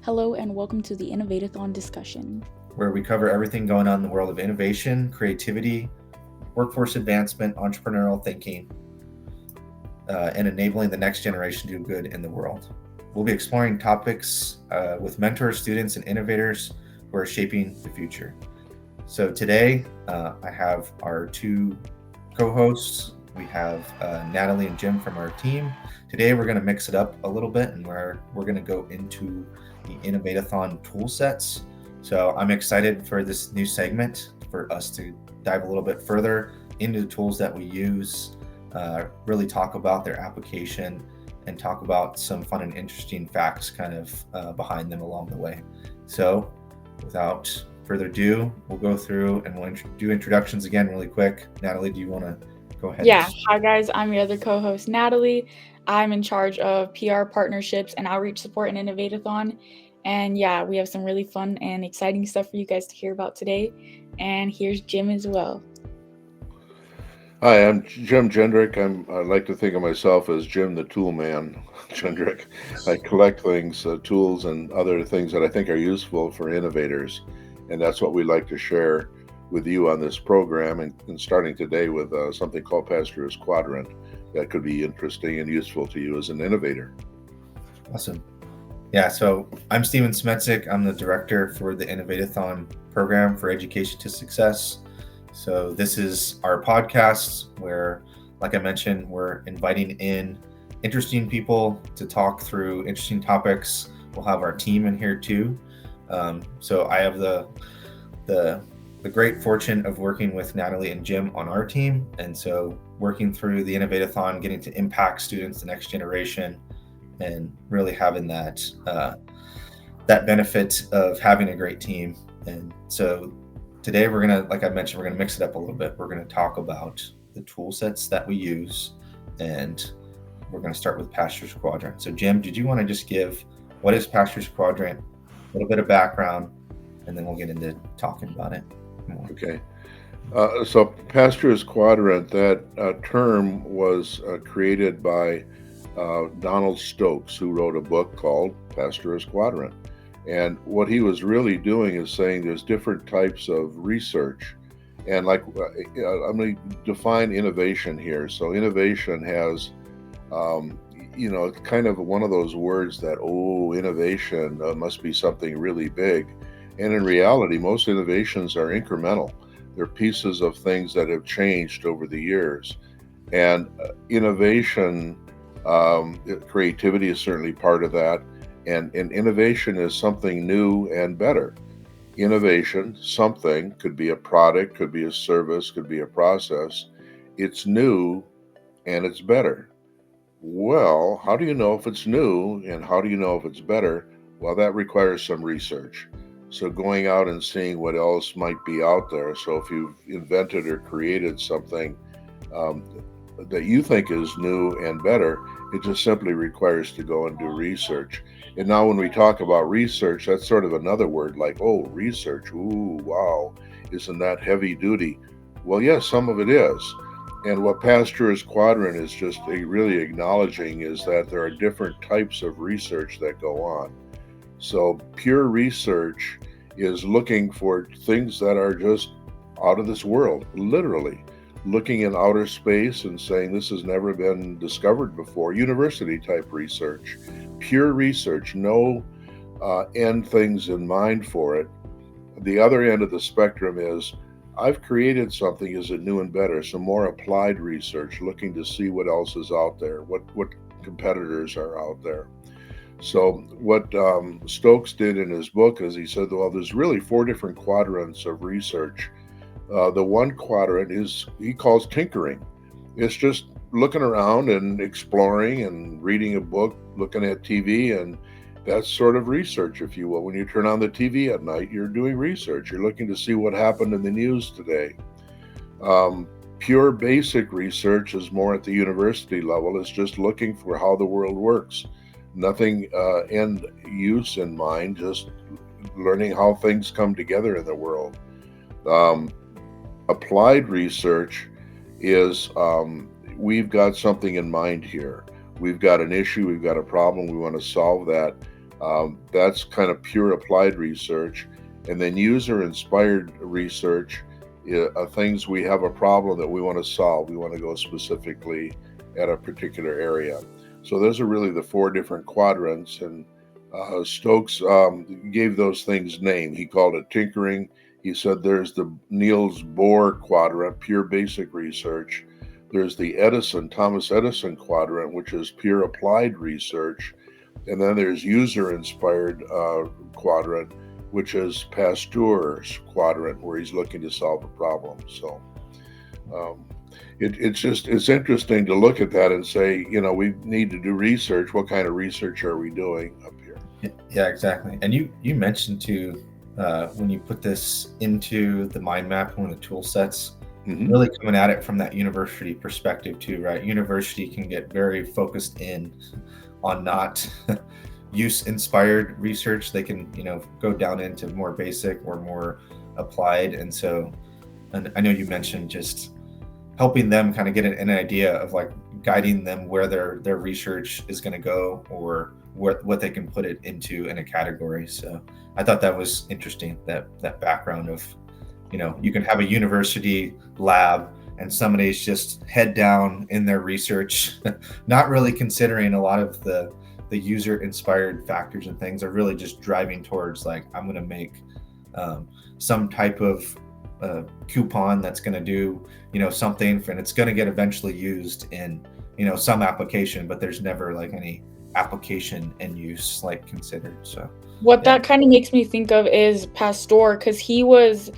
Hello and welcome to the Innovate-A-Thon Discussion, where we cover everything going on in the world of innovation, creativity, workforce advancement, entrepreneurial thinking, and enabling the next generation to do good in the world. We'll be exploring topics with mentors, students, and innovators who are shaping the future. So today, I have our two co-hosts. We have Natalie and Jim from our team. Today, we're going to mix it up a little bit, and we're going to go into the Innovate-A-Thon tool sets. So I'm excited for this new segment for us to dive a little bit further into the tools that we use, really talk about their application, and talk about some fun and interesting facts kind of behind them along the way. So without further ado, we'll go through and we'll do introductions again really quick. Natalie, do you want to go ahead? Yeah, hi guys, I'm your other co-host, Natalie. I'm in charge of PR partnerships and outreach support in Innovate-A-Thon. And yeah, we have some really fun and exciting stuff for you guys to hear about today. And here's Jim as well. Hi, I'm Jim Jindrick. I like to think of myself as Jim the Tool Man Jindrick. I collect things, tools, and other things that I think are useful for innovators. And that's what we like to share with you on this program, and starting today with something called Pasteur's Quadrant that could be interesting and useful to you as an innovator. Awesome. Yeah, so I'm Steven Smetzik. I'm the director for the Innovate-A-Thon program for Education to Success. So this is our podcast where, like I mentioned, we're inviting in interesting people to talk through interesting topics. We'll have our team in here too. So I have the great fortune of working with Natalie and Jim on our team. And so working through the Innovate-A-Thon, getting to impact students, the next generation, and really having that benefit of having a great team. And so today we're going to, like I mentioned, we're going to mix it up a little bit. We're going to talk about the tool sets that we use, and we're going to start with Pasteur's Quadrant. So Jim, did you want to just give what is Pasteur's Quadrant, a little bit of background, and then we'll get into talking about it more. Okay. So Pasteur's Quadrant, that term was created by Donald Stokes, who wrote a book called Pasteur's Quadrant. And what he was really doing is saying there's different types of research. And I'm going to define innovation here. So innovation has, it's kind of one of those words that, innovation must be something really big. And in reality, most innovations are incremental. They're pieces of things that have changed over the years. And innovation, creativity is certainly part of that. And innovation is something new and better. Innovation, something, could be a product, could be a service, could be a process. It's new and it's better. Well, how do you know if it's new and how do you know if it's better? Well, that requires some research. So going out and seeing what else might be out there. So if you've invented or created something that you think is new and better, it just simply requires to go and do research. And now when we talk about research, that's sort of another word like, research. Ooh, wow. Isn't that heavy duty? Well, yes, some of it is. And what Pasteur's Quadrant is just really acknowledging is that there are different types of research that go on. So pure research is looking for things that are just out of this world, literally. Looking in outer space and saying this has never been discovered before. University type research, pure research, no end things in mind for it. The other end of the spectrum is I've created something, is it new and better? Some more applied research, looking to see what else is out there, what competitors are out there. So what Stokes did in his book is he said, well, there's really 4 different quadrants of research. The one quadrant is he calls tinkering. It's just looking around and exploring and reading a book, looking at TV, and that's sort of research, if you will. When you turn on the TV at night, you're doing research. You're looking to see what happened in the news today. Pure basic research is more at the university level. It's just looking for how the world works. Nothing end use in mind, just learning how things come together in the world. Applied research is we've got something in mind here. We've got an issue, we've got a problem, we want to solve that. That's kind of pure applied research. And then user-inspired research are things we have a problem that we want to solve. We want to go specifically at a particular area. So those are really the 4 different quadrants. And Stokes gave those things name. He called it tinkering. He said there's the Niels Bohr quadrant, pure basic research. There's the Thomas Edison quadrant, which is pure applied research. And then there's user-inspired quadrant, which is Pasteur's quadrant, where he's looking to solve a problem. So it's interesting to look at that and say, we need to do research. What kind of research are we doing up here? Yeah, exactly. And you mentioned too, when you put this into the mind map, one of the tool sets, really coming at it from that university perspective too, right? University can get very focused in on not use-inspired research. They can, go down into more basic or more applied. And so, and I know you mentioned just helping them kind of get an idea of like guiding them where their research is going to go, or what they can put it into in a category. So I thought that was interesting, that background of, you can have a university lab and somebody's just head down in their research, not really considering a lot of the user-inspired factors and things, are really just driving towards like, I'm going to make some type of coupon that's going to do, something, and it's going to get eventually used in, some application, but there's never like any application and use like considered. So that kind of makes me think of is Pasteur, because he was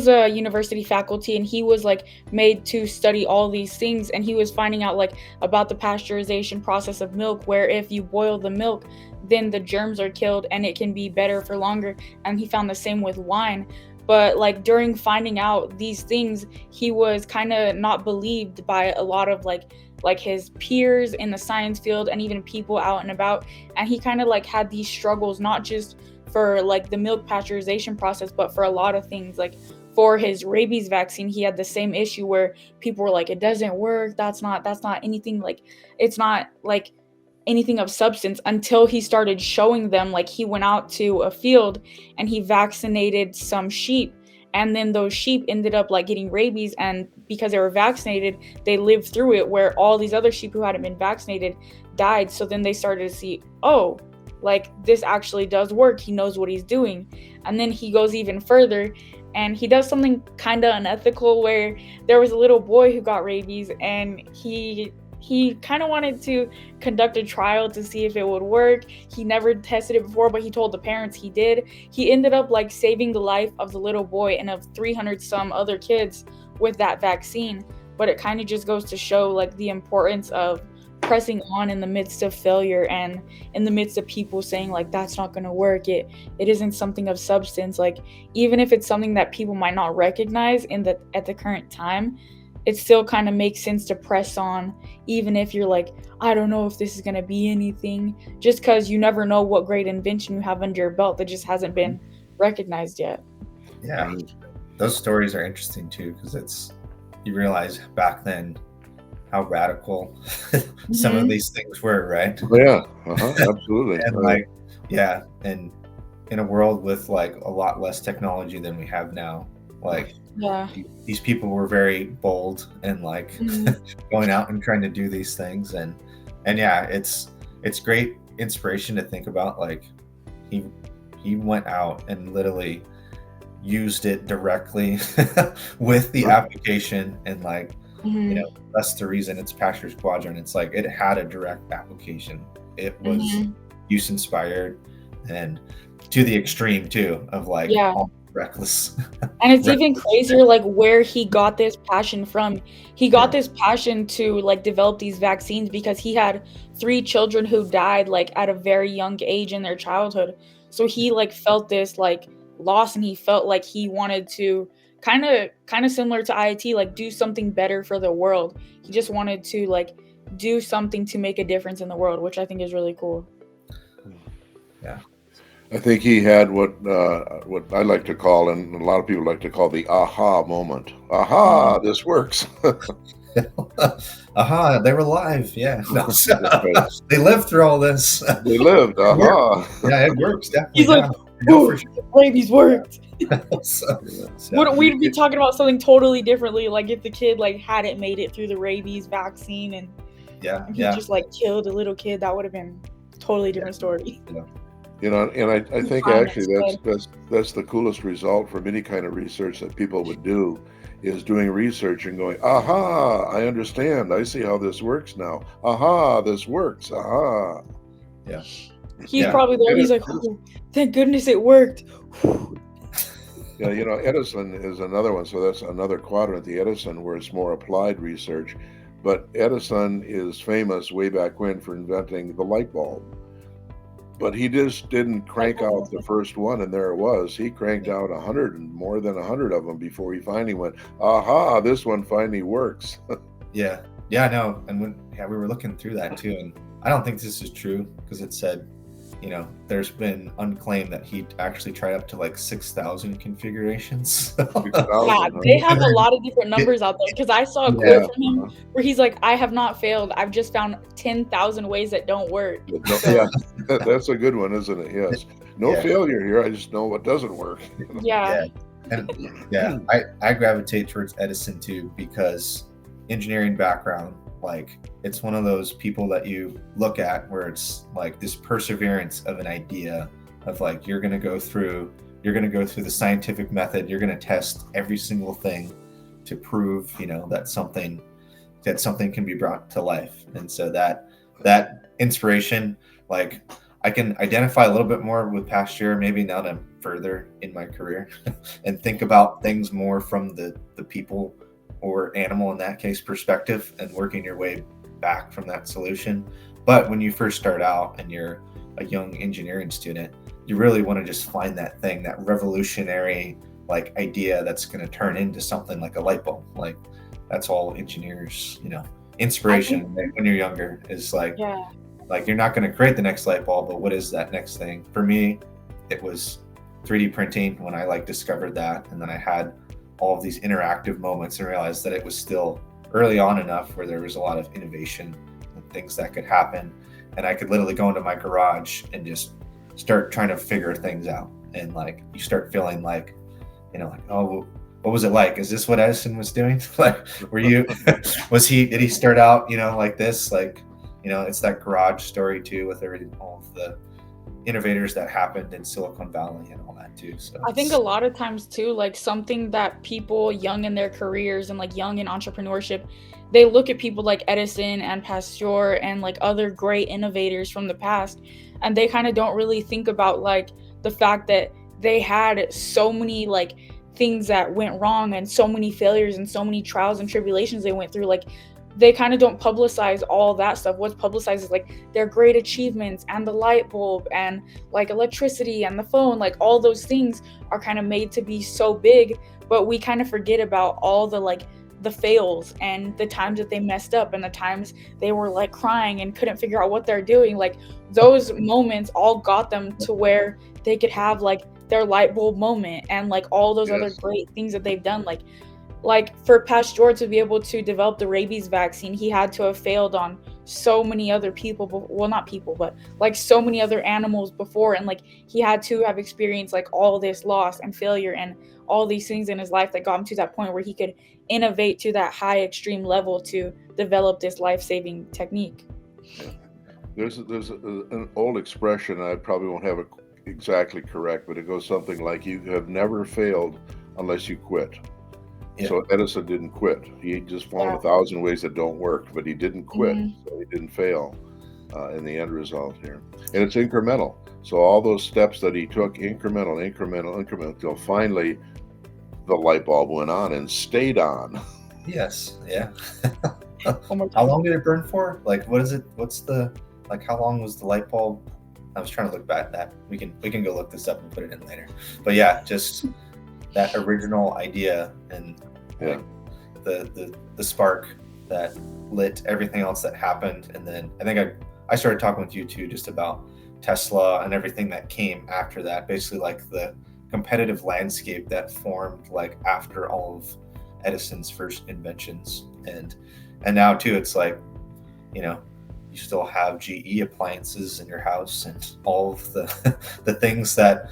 a university faculty, and he was like made to study all these things, and he was finding out like about the pasteurization process of milk, where if you boil the milk, then the germs are killed and it can be better for longer. And he found the same with wine. But like during finding out these things, he was kind of not believed by a lot of like his peers in the science field and even people out and about. And he kind of like had these struggles, not just for like the milk pasteurization process, but for a lot of things. Like for his rabies vaccine, he had the same issue where people were like, it doesn't work. That's not anything, like it's not like anything of substance, until he started showing them. Like he went out to a field and he vaccinated some sheep, and then those sheep ended up like getting rabies, and because they were vaccinated, they lived through it, where all these other sheep who hadn't been vaccinated died. So then they started to see, oh, like this actually does work. He knows what he's doing. And then he goes even further and he does something kind of unethical, where there was a little boy who got rabies, and he kind of wanted to conduct a trial to see if it would work. He never tested it before, but he told the parents he did. He ended up like saving the life of the little boy and of 300 some other kids with that vaccine. But it kind of just goes to show like the importance of pressing on in the midst of failure, and in the midst of people saying like that's not going to work. It isn't something of substance. Like even if it's something that people might not recognize at the current time, it still kind of makes sense to press on, even if you're like, I don't know if this is going to be anything, just because you never know what great invention you have under your belt that just hasn't been recognized yet. Yeah, those stories are interesting too, because you realize back then how radical some of these things were, right? Yeah, absolutely. And like, yeah, and in a world with like a lot less technology than we have now, like these people were very bold and like going out and trying to do these things, and yeah, it's great inspiration to think about. Like he went out and literally used it directly with the application, and like that's the reason it's Pasteur's Quadrant. It's like it had a direct application. It was use inspired, and to the extreme too, of like reckless. And it's even crazier like where he got this passion from. He got this passion to like develop these vaccines because he had 3 children who died like at a very young age in their childhood. So he like felt this like loss, and he felt like he wanted to kind of similar to IAT, like do something better for the world. He just wanted to like do something to make a difference in the world, which I think is really cool. Yeah. I think he had what I like to call, and a lot of people like to call, the aha moment. Aha, this works. Aha, they were alive. Yeah. No, That's right. they lived through all this. They lived. It worked. Aha. Yeah, it works He's definitely like, now. I know for "Whoa, rabies worked." so, Wouldn't we'd be talking about something totally differently, like if the kid like hadn't made it through the rabies vaccine and he just like killed a little kid, that would have been a totally different story. You know, and I think Fine, actually that's that's the coolest result from any kind of research that people would do, is doing research and going, aha, I understand. I see how this works now. Aha, this works. Aha. Yeah. He's probably there. He's like, oh, thank goodness it worked. Yeah, you know, Edison is another one. So that's another quadrant, the Edison, where it's more applied research. But Edison is famous way back when for inventing the light bulb. But he just didn't crank out the first one, and there it was. He cranked out 100 and more than 100 of them before he finally went, aha, this one finally works. Yeah, no, and we were looking through that too, and I don't think this is true because it said, you know, there's been unclaimed that he actually tried up to like 6,000 configurations. Yeah, they have a lot of different numbers out there because I saw a quote from him where he's like, I have not failed. I've just found 10,000 ways that don't work. Yeah, that's a good one, isn't it? Yes. No failure here. I just know what doesn't work. Yeah. And I gravitate towards Edison too because engineering background, like it's one of those people that you look at where it's like this perseverance of an idea of like you're going to go through the scientific method, you're going to test every single thing to prove, you know, that something can be brought to life. And so that inspiration, like I can identify a little bit more with Pasteur maybe now that I'm further in my career and think about things more from the people or animal in that case perspective and working your way back from that solution. But when you first start out and you're a young engineering student, you really want to just find that thing, that revolutionary like idea that's going to turn into something like a light bulb. Like that's all engineers, you know, inspiration when you're younger is like, like you're not going to create the next light bulb, but what is that next thing? For me, it was 3D printing when I like discovered that. And then I had all of these interactive moments and realized that it was still early on enough where there was a lot of innovation and things that could happen. And I could literally go into my garage and just start trying to figure things out. And like, you start feeling like, you know, like, oh, what was it like? Is this what Edison was doing? Like, did he start out, you know, like this? Like, you know, it's that garage story too with all of the innovators that happened in Silicon Valley and all that too. So I think a lot of times too, like something that people young in their careers and like young in entrepreneurship, they look at people like Edison and Pasteur and like other great innovators from the past, and they kind of don't really think about like the fact that they had so many like things that went wrong and so many failures and so many trials and tribulations they went through. Like they kind of don't publicize all that stuff. What's publicized is like their great achievements and the light bulb and like electricity and the phone. Like all those things are kind of made to be so big, but we kind of forget about all the like the fails and the times that they messed up and the times they were like crying and couldn't figure out what they're doing. Like those moments all got them to where they could have like their light bulb moment and like all those other great things that they've done. Like for Pasteur to be able to develop the rabies vaccine, he had to have failed on so many other people, well, not people, but like so many other animals before. And like he had to have experienced like all this loss and failure and all these things in his life that got him to that point where he could innovate to that high extreme level to develop this life-saving technique. There's an old expression, I probably won't have it exactly correct, but it goes something like, you have never failed unless you quit. Yeah. So Edison didn't quit. He just found 1,000 ways that don't work, but he didn't quit. So he didn't fail in the end result here. And it's incremental. So all those steps that he took, incremental, till finally the light bulb went on and stayed on. Yes. Yeah. How long did it burn for? Like, what is it? How long was the light bulb? I was trying to look back at that. We can go look this up and put it in later. But yeah, just that original idea and the spark that lit everything else that happened. And then I think I started talking with you too, just about Tesla and everything that came after that, basically like the competitive landscape that formed like after all of Edison's first inventions. And And now too, it's like, you still have GE appliances in your house and all of the the things that,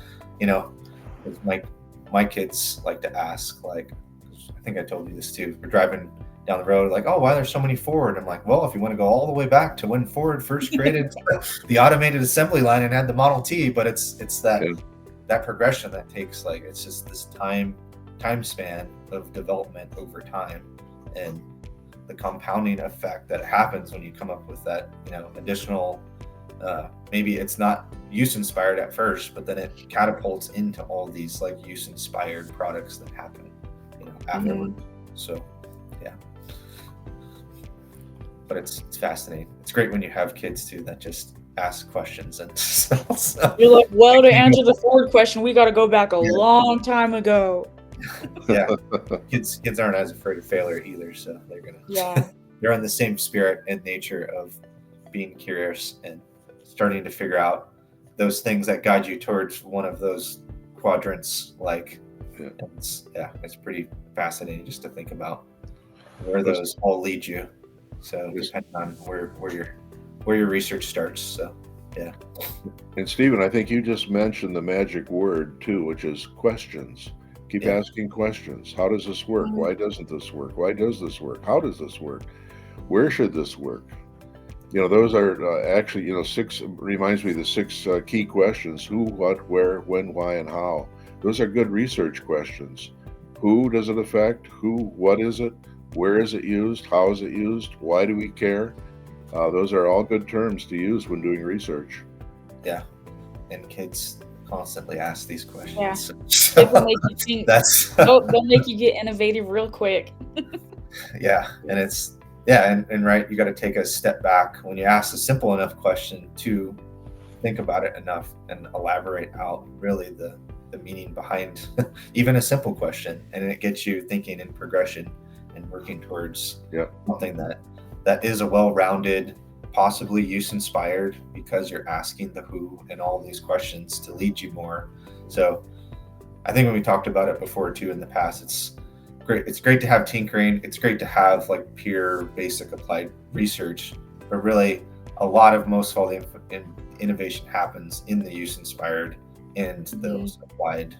my kids like to ask, like, I think I told you this too. We're driving down the road, like, oh, why there's so many Ford? I'm like, well, if you want to go all the way back to when Ford first created the automated assembly line and had the Model T, but it's that progression that takes, like, it's just this time span of development over time, and the compounding effect that happens when you come up with that, additional, maybe it's not use inspired at first, but then it catapults into all these like use inspired products that happen, afterwards. So yeah, but it's fascinating. It's great when you have kids too that just ask questions, and so, you're like, well, to answer the Ford question, we got to go back a long time ago. Yeah, kids aren't as afraid of failure either, so they're in the same spirit and nature of being curious and starting to figure out those things that guide you towards one of those quadrants. Like, it's pretty fascinating just to think about where those all lead you. So depending on where your research starts. So yeah. And Stephen, I think you just mentioned the magic word too, which is questions. Keep asking questions. How does this work? Why doesn't this work? Why does this work? How does this work? Where should this work? Those are actually, reminds me of the 6 key questions: who, what, where, when, why, and how. Those are good research questions. Who does it affect? Who, what is it? Where is it used? How is it used? Why do we care? Those are all good terms to use when doing research. Yeah. And kids constantly ask these questions. Yeah. So they'll make you think. They'll make you get innovative real quick. Yeah. And it's, and right, you got to take a step back when you ask a simple enough question to think about it enough and elaborate out really the meaning behind even a simple question, and it gets you thinking in progression and working towards something that is a well-rounded, possibly use-inspired, because you're asking the who and all these questions to lead you more. So I think when we talked about it before too in the past, it's great to have tinkering, it's great to have like pure basic applied research, but really most of all the innovation happens in the use-inspired and those applied,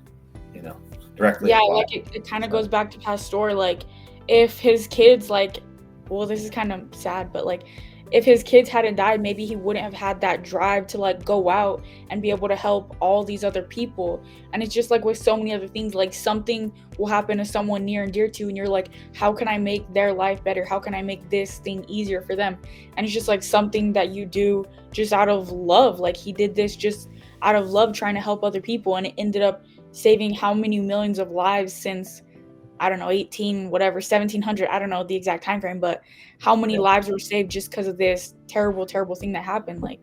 directly applied. Like it kind of goes back to Pasteur. Like, if his kids, like, well, this is kind of sad, but like, if his kids hadn't died, maybe he wouldn't have had that drive to like go out and be able to help all these other people. And it's just like with so many other things, like something will happen to someone near and dear to you, and you're like, how can I make their life better? How can I make this thing easier for them? And it's just like something that you do just out of love. Like, he did this just out of love, trying to help other people, and it ended up saving how many millions of lives since, I don't know, 1700, I don't know the exact time frame, but how many lives were saved just because of this terrible, terrible thing that happened. Like,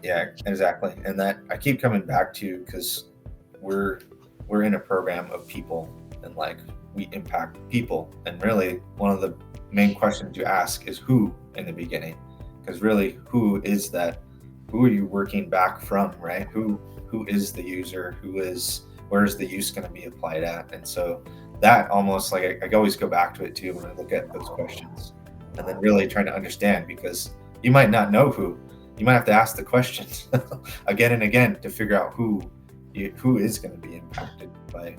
yeah, exactly. And that I keep coming back to, because we're in a program of people, and like, we impact people, and really one of the main questions you ask is who in the beginning, because really, who is that? Who are you working back from, right? Who is the user? Where is the use going to be applied at? And so that almost, like, I always go back to it too when I look at those questions, and then really trying to understand, because you might not know who. You might have to ask the questions again and again to figure out who is going to be impacted by,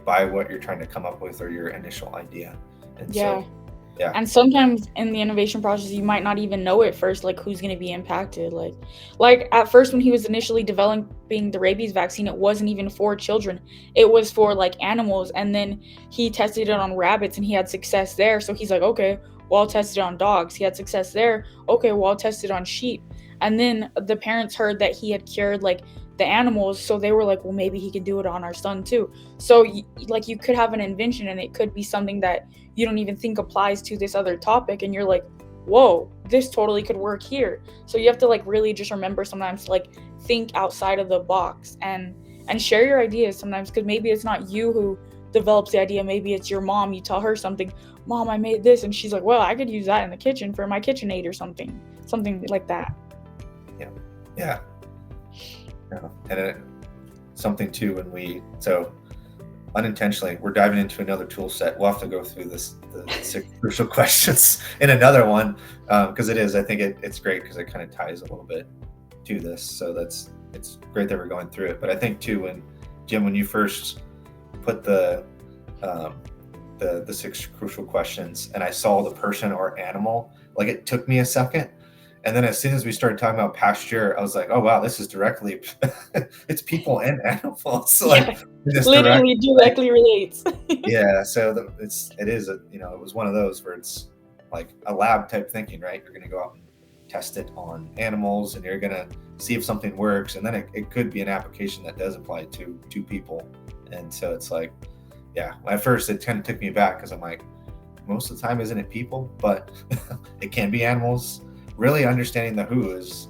by what you're trying to come up with or your initial idea. And so, and sometimes in the innovation process, you might not even know at first, like, who's going to be impacted. Like at first, when he was initially developing the rabies vaccine, it wasn't even for children. It was for like animals. And then he tested it on rabbits and he had success there. So he's like, okay, well, I'll test it on dogs. He had success there. Okay, well, I'll test it on sheep. And then the parents heard that he had cured like the animals, so they were like, well, maybe he could do it on our son too. So you could have an invention, and it could be something that you don't even think applies to this other topic, and you're like, whoa, this totally could work here. So you have to like really just remember sometimes to like think outside of the box and share your ideas sometimes, because maybe it's not you who develops the idea, maybe it's your mom. You tell her something, Mom, I made this, and she's like, well, I could use that in the kitchen for my KitchenAid or something like that. Yeah. And something too, so unintentionally, we're diving into another tool set. We'll have to go through the 6 crucial questions in another one, because I think it's great because it kind of ties a little bit to this. So it's great that we're going through it. But I think too, Jim, when you first put the 6 crucial questions and I saw the person or animal, like it took me a second. And then as soon as we started talking about Pasteur, I was like, oh, wow, this is directly, it's people and animals. So like, literally directly relates. Yeah. So it was one of those where it's like a lab type thinking, right? You're going to go out and test it on animals and you're going to see if something works. And then it could be an application that does apply to people. And so it's like, yeah, at first it kind of took me back because I'm like, most of the time, isn't it people? But it can be animals. Really understanding the who is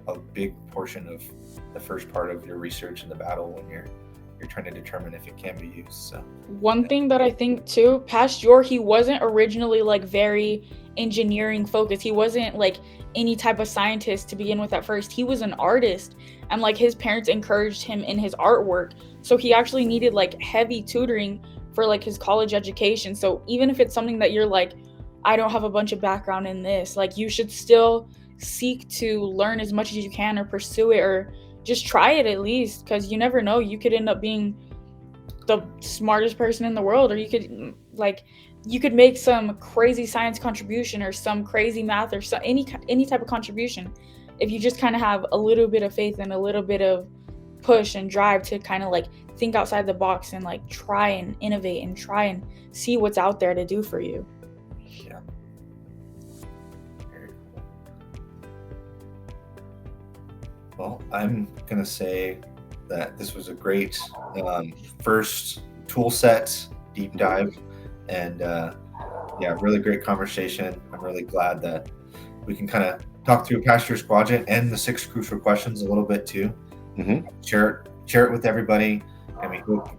a big portion of the first part of your research in the battle when you're trying to determine if it can be used. So one thing that I think too, Pasteur, he wasn't originally like very engineering focused. He wasn't like any type of scientist to begin with at first. He was an artist, and like his parents encouraged him in his artwork. So he actually needed like heavy tutoring for like his college education. So even if it's something that you're like, I don't have a bunch of background in this, like you should still seek to learn as much as you can or pursue it or just try it at least, because you never know, you could end up being the smartest person in the world, or you could make some crazy science contribution or some crazy math or any type of contribution if you just kind of have a little bit of faith and a little bit of push and drive to kind of like think outside the box and like try and innovate and try and see what's out there to do for you. Yeah. Very cool. Well, I'm gonna say that this was a great first tool set deep dive, and really great conversation. I'm really glad that we can kind of talk through Pasteur's Quadrant and the 6 crucial questions a little bit too. Mm-hmm. Share it with everybody, and we hope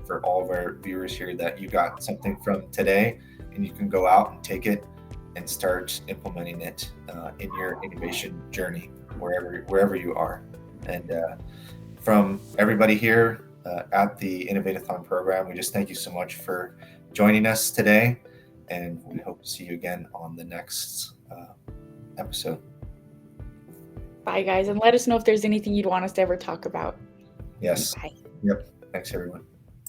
for all of our viewers here that you got something from today, and you can go out and take it and start implementing it in your innovation journey wherever you are. And from everybody here at the Innovate-A-Thon program, we just thank you so much for joining us today, and we hope to see you again on the next episode. Bye, guys, and let us know if there's anything you'd want us to ever talk about. Yes. Bye. Yep. Thanks, everyone.